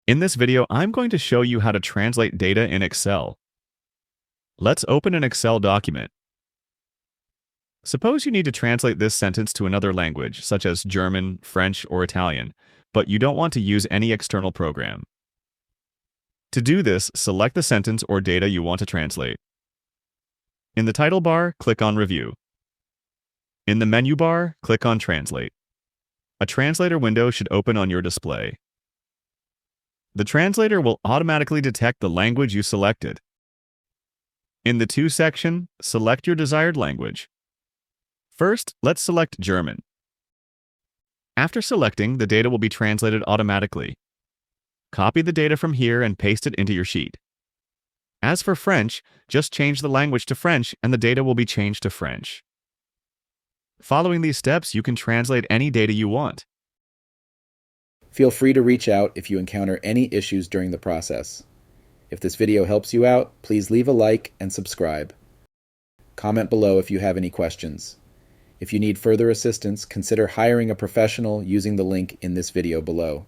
In this video, I'm going to show you how to translate data in Excel. Let's open an Excel document. Suppose you need to translate this sentence to another language, such as German, French, or Italian, but you don't want to use any external program. To do this, select the sentence or data you want to translate. In the title bar, click on Review. In the menu bar, click on Translate. A translator window should open on your display. The translator will automatically detect the language you selected. In the To section, select your desired language. First, let's select German. After selecting, the data will be translated automatically. Copy the data from here and paste it into your sheet. As for French, just change the language to French and the data will be changed to French. Following these steps, you can translate any data you want. Feel free to reach out if you encounter any issues during the process. If this video helps you out, please leave a like and subscribe. Comment below if you have any questions. If you need further assistance, consider hiring a professional using the link in this video below.